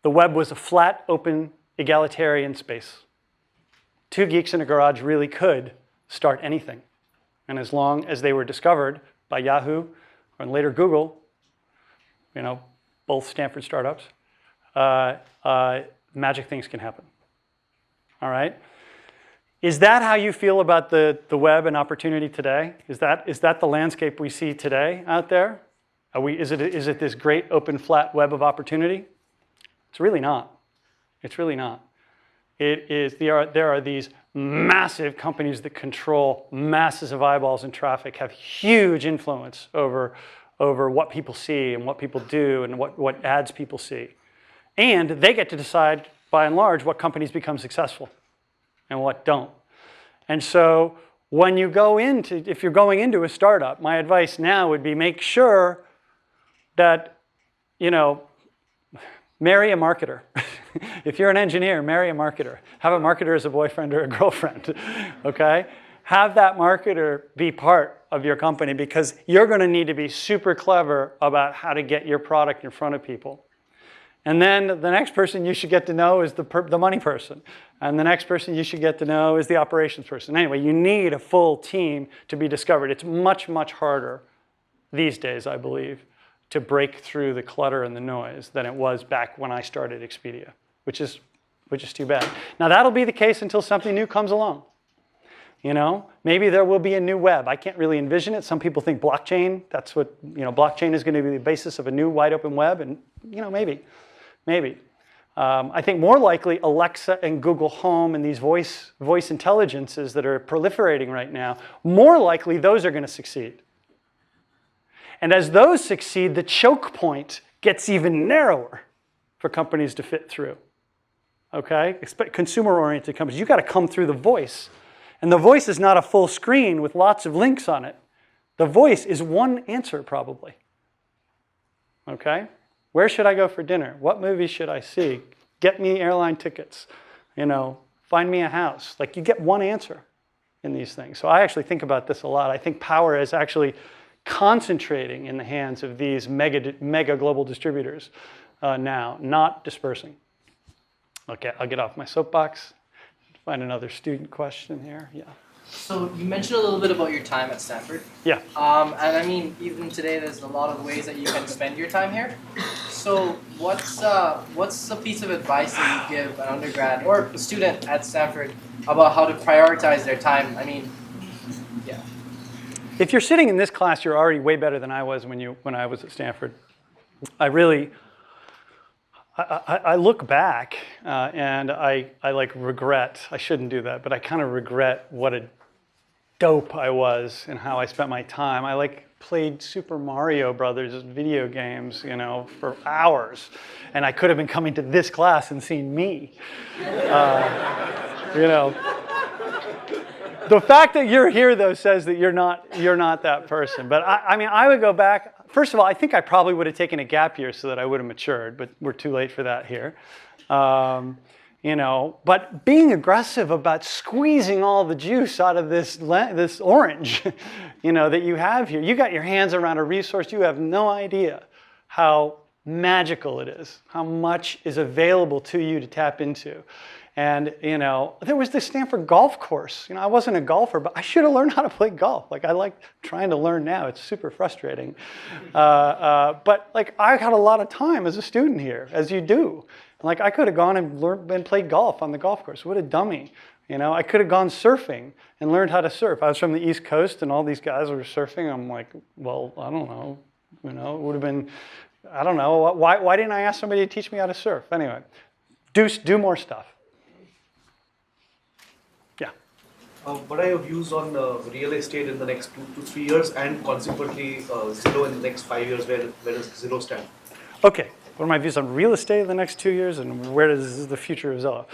[SPEAKER 1] was a flat, open, egalitarian space. Two geeks in a garage really could start anything. And as long as they were discovered by Yahoo and later Google, both Stanford startups, magic things can happen. All right? Is that how you feel about the web and opportunity today? Is that the landscape we see today out there? Is it this great open flat web of opportunity? It's really not. It's really not. There are these massive companies that control masses of eyeballs and traffic, have huge influence over what people see and what people do and what ads people see. And they get to decide, by and large, what companies become successful and what don't. And so when you if you're going into a startup, my advice now would be make sure that, marry a marketer. If you're an engineer, marry a marketer. Have a marketer as a boyfriend or a girlfriend, okay? Have that marketer be part of your company because you're going to need to be super clever about how to get your product in front of people. And then the next person you should get to know is the money person. And the next person you should get to know is the operations person. Anyway, you need a full team to be discovered. It's much, much harder these days, I believe, to break through the clutter and the noise than it was back when I started Expedia, which is too bad. Now that'll be the case until something new comes along. Maybe there will be a new web. I can't really envision it. Some people think blockchain. That's what blockchain is going to be the basis of a new wide open web, and maybe. I think more likely Alexa and Google Home and these voice intelligences that are proliferating right now, more likely those are going to succeed. And as those succeed, the choke point gets even narrower for companies to fit through. Okay? Consumer-oriented companies, you've got to come through the voice. And the voice is not a full screen with lots of links on it. The voice is one answer, probably. Okay? Where should I go for dinner? What movies should I see? Get me airline tickets. Find me a house. Like, you get one answer in these things. So I actually think about this a lot. I think power is actually concentrating in the hands of these mega global distributors now, not dispersing. Okay, I'll get off my soapbox. Find another student question here. Yeah.
[SPEAKER 7] So you mentioned a little bit about your time at Stanford.
[SPEAKER 1] Yeah.
[SPEAKER 7] And I mean, even today, there's a lot of ways that you can spend your time here. So what's a piece of advice that you give an undergrad or a student at Stanford about how to prioritize their time? I mean, yeah.
[SPEAKER 1] If you're sitting in this class, you're already way better than I was when I was at Stanford. I look back and I regret. I shouldn't do that, but I kind of regret what a dope I was and how I spent my time. I played Super Mario Brothers video games, for hours, and I could have been coming to this class and seen me. The fact that you're here, though, says that you're not that person. But I would go back. First of all, I think I probably would have taken a gap year so that I would have matured, but we're too late for that here. But being aggressive about squeezing all the juice out of this orange, that you have here. You got your hands around a resource. You have no idea how magical it is, how much is available to you to tap into. And, there was this Stanford golf course. I wasn't a golfer, but I should have learned how to play golf. I like trying to learn now. It's super frustrating. But I had a lot of time as a student here, as you do. I could have gone and played golf on the golf course. What a dummy. I could have gone surfing and learned how to surf. I was from the East Coast, and all these guys were surfing. I'm like, well, I don't know. It would have been, I don't know. Why didn't I ask somebody to teach me how to surf? Anyway, do more stuff.
[SPEAKER 8] What are your views on real estate in the next 2 to 3 years, and consequently Zillow in the next 5 years? Where does Zillow stand?
[SPEAKER 1] Okay, what are my views on real estate in the next 2 years, and where does the future of Zillow?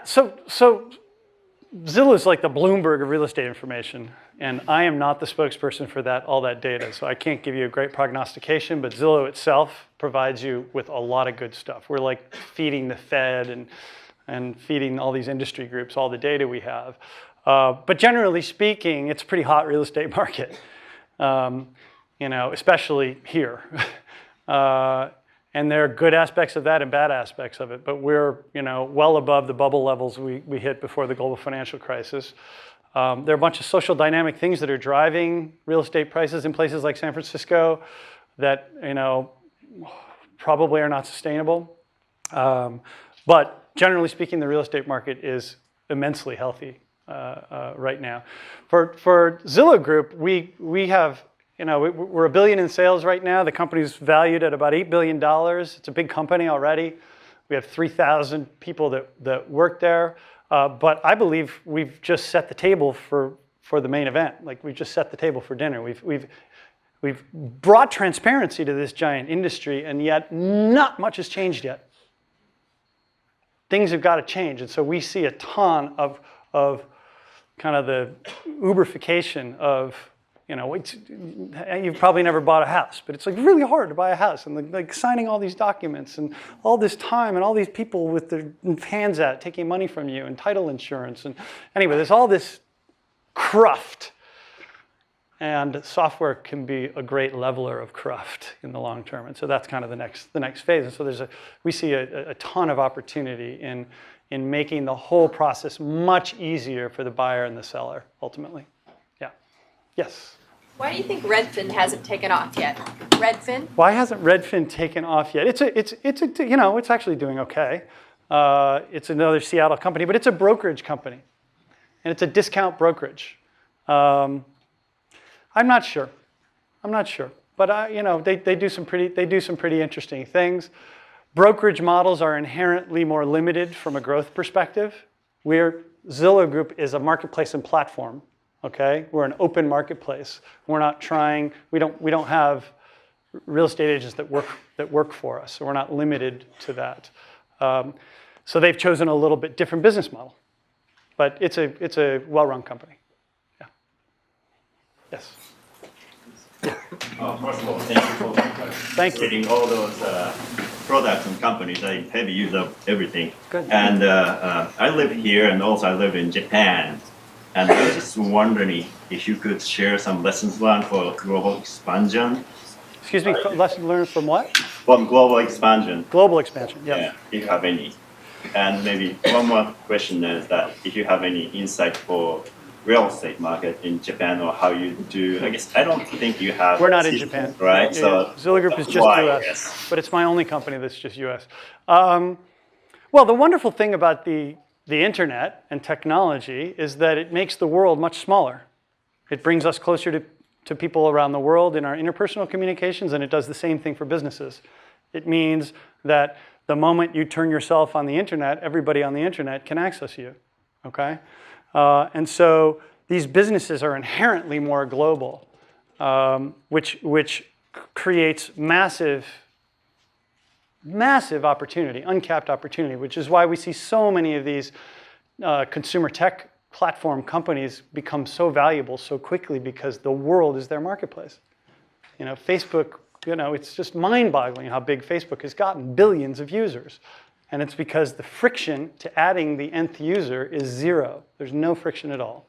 [SPEAKER 1] So Zillow is like the Bloomberg of real estate information, and I am not the spokesperson for all that data, so I can't give you a great prognostication, but Zillow itself provides you with a lot of good stuff. We're like feeding the Fed and and feeding all these industry groups all the data we have. But generally speaking, it's a pretty hot real estate market, especially here. And there are good aspects of that and bad aspects of it, but we're well above the bubble levels we hit before the global financial crisis. There are a bunch of social dynamic things that are driving real estate prices in places like San Francisco that probably are not sustainable. But generally speaking, the real estate market is immensely healthy right now. For Zillow Group, we have, we're $1 billion in sales right now. The company's valued at about $8 billion. It's a big company already. We have 3,000 people that work there. But I believe we've just set the table for the main event. Like we've just set the table for dinner. We've brought transparency to this giant industry, and yet not much has changed yet. Things have got to change, and so we see a ton of kind of the Uberification of, you've probably never bought a house, but it's like really hard to buy a house, and like signing all these documents and all this time and all these people with their hands out taking money from you and title insurance, and anyway, there's all this cruft, and software can be a great leveler of cruft in the long term, and so that's kind of the next phase. And so we see a ton of opportunity in making the whole process much easier for the buyer and the seller ultimately. Yeah. Yes.
[SPEAKER 9] Why do you think Redfin hasn't taken off yet? Redfin?
[SPEAKER 1] Why hasn't Redfin taken off yet? It's actually doing okay. It's another Seattle company, but it's a brokerage company, and it's a discount brokerage. I'm not sure, but they do some pretty interesting things. Brokerage models are inherently more limited from a growth perspective. Zillow Group is a marketplace and platform. Okay, we're an open marketplace. We're not trying. We don't have real estate agents that work for us, so we're not limited to that. So they've chosen a little bit different business model, but it's a well-run company. Yeah. Yes.
[SPEAKER 10] First of all, thank you for getting all those products and companies. I have used up everything.
[SPEAKER 1] Good.
[SPEAKER 10] And I live here, and also I live in Japan. And I was just wondering if you could share some lessons learned for global expansion.
[SPEAKER 1] Excuse me, lessons learned from what?
[SPEAKER 10] From global expansion.
[SPEAKER 1] Global expansion, yes.
[SPEAKER 10] Yeah, if you have any. And maybe one more question is that if you have any insight for real estate market in Japan, or how you do, I guess, I don't think you have.
[SPEAKER 1] We're not in Japan.
[SPEAKER 10] Right?
[SPEAKER 1] Yeah,
[SPEAKER 10] so
[SPEAKER 1] Zillow Group is just
[SPEAKER 10] why,
[SPEAKER 1] US,
[SPEAKER 10] yes.
[SPEAKER 1] but it's my only company that's just US. Well, the wonderful thing about the internet and technology is that it makes the world much smaller. It brings us closer to people around the world in our interpersonal communications, and it does the same thing for businesses. It means that the moment you turn yourself on the internet, everybody on the internet can access you, okay? And so these businesses are inherently more global, which creates massive opportunity, uncapped opportunity, which is why we see so many of these consumer tech platform companies become so valuable so quickly, because the world is their marketplace. Facebook, it's just mind-boggling how big Facebook has gotten, billions of users. And it's because the friction to adding the nth user is zero. There's no friction at all.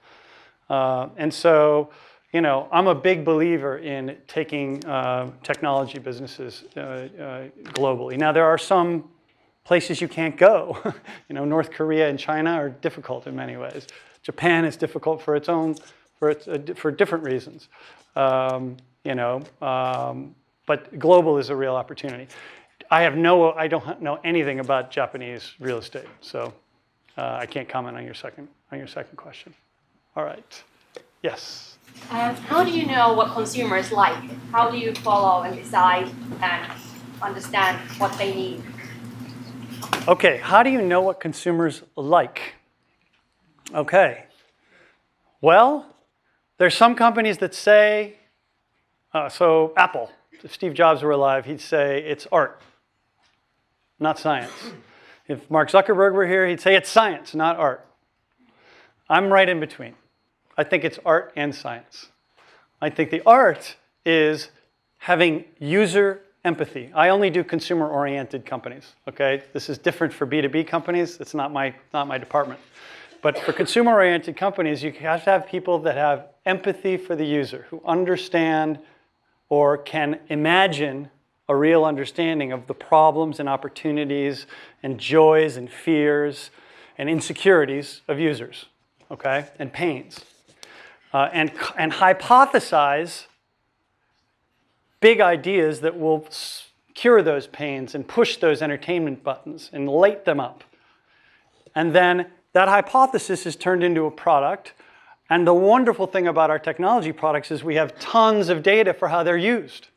[SPEAKER 1] And so, I'm a big believer in taking technology businesses globally. Now, there are some places you can't go. North Korea and China are difficult in many ways. Japan is difficult for for different reasons. But global is a real opportunity. I don't know anything about Japanese real estate, so I can't comment on your second question. All right. Yes.
[SPEAKER 9] How do you know what consumers like? How do you follow and decide and understand what they need?
[SPEAKER 1] Okay, how do you know what consumers like? Okay. Well, there's some companies that say, so Apple, if Steve Jobs were alive, he'd say it's art, not science. If Mark Zuckerberg were here, he'd say it's science, not art. I'm right in between. I think it's art and science. I think the art is having user empathy. I only do consumer-oriented companies, okay? This is different for B2B companies. It's not my department. But for consumer-oriented companies, you have to have people that have empathy for the user, who understand or can imagine a real understanding of the problems and opportunities and joys and fears and insecurities of users, okay, and pains. And hypothesize big ideas that will cure those pains and push those entertainment buttons and light them up. And then that hypothesis is turned into a product. And the wonderful thing about our technology products is we have tons of data for how they're used.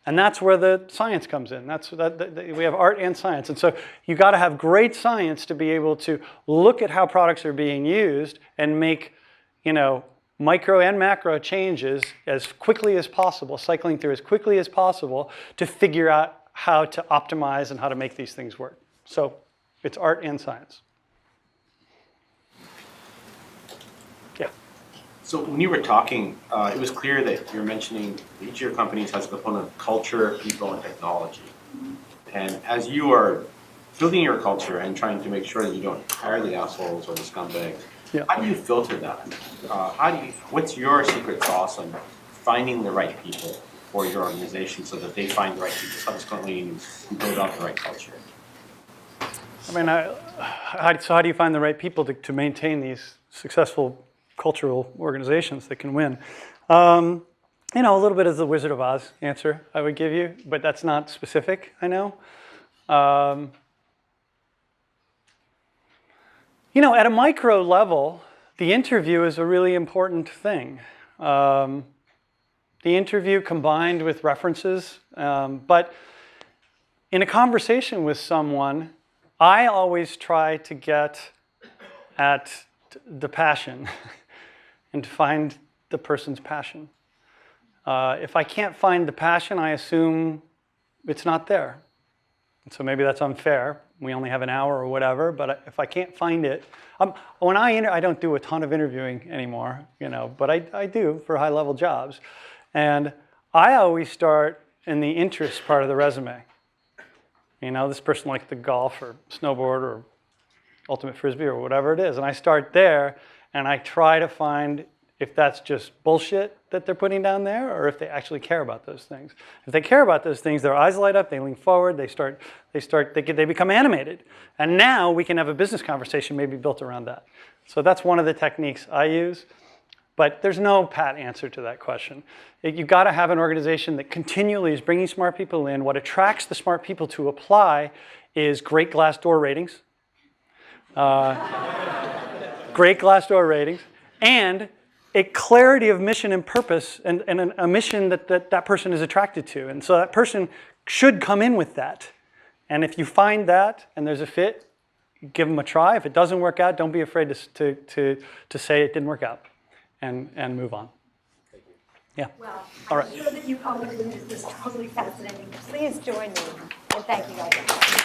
[SPEAKER 1] And that's where the science comes in. We have art and science. And so you've got to have great science to be able to look at how products are being used and make, micro and macro changes as quickly as possible, cycling through as quickly as possible to figure out how to optimize and how to make these things work. So it's art and science. Yeah.
[SPEAKER 11] So when you were talking, it was clear that you're mentioning each of your companies has a component of culture, people, and technology. And as you are building your culture and trying to make sure that you don't hire the assholes or the scumbags, how do you filter that? What's your secret sauce on finding the right people for your organization so that they find the right people subsequently and build out the right culture?
[SPEAKER 1] I mean, so how do you find the right people to maintain these successful cultural organizations that can win? A little bit of the Wizard of Oz answer I would give you, but that's not specific, I know. At a micro level, the interview is a really important thing. The interview combined with references, but in a conversation with someone, I always try to get at the passion and to find the person's passion. If I can't find the passion, I assume it's not there. And so maybe that's unfair. We only have an hour or whatever, but if I can't find it, when I don't do a ton of interviewing anymore, but I do for high-level jobs. And I always start in the interest part of the resume. This person likes to golf or snowboard or ultimate frisbee or whatever it is. And I start there, and I try to find if that's just bullshit that they're putting down there or if they actually care about those things. If they care about those things, their eyes light up, they lean forward, they become animated. And now we can have a business conversation maybe built around that. So that's one of the techniques I use. But there's no pat answer to that question. You've got to have an organization that continually is bringing smart people in. What attracts the smart people to apply is great Glassdoor ratings. Great Glassdoor ratings. And a clarity of mission and purpose and a mission that person is attracted to. And so that person should come in with that. And if you find that and there's a fit, give them a try. If it doesn't work out, don't be afraid to say it didn't work out and move on. Yeah.
[SPEAKER 2] Well,
[SPEAKER 1] all right.
[SPEAKER 2] I'm sure that you all agree this is totally fascinating. Please join me and thank you guys.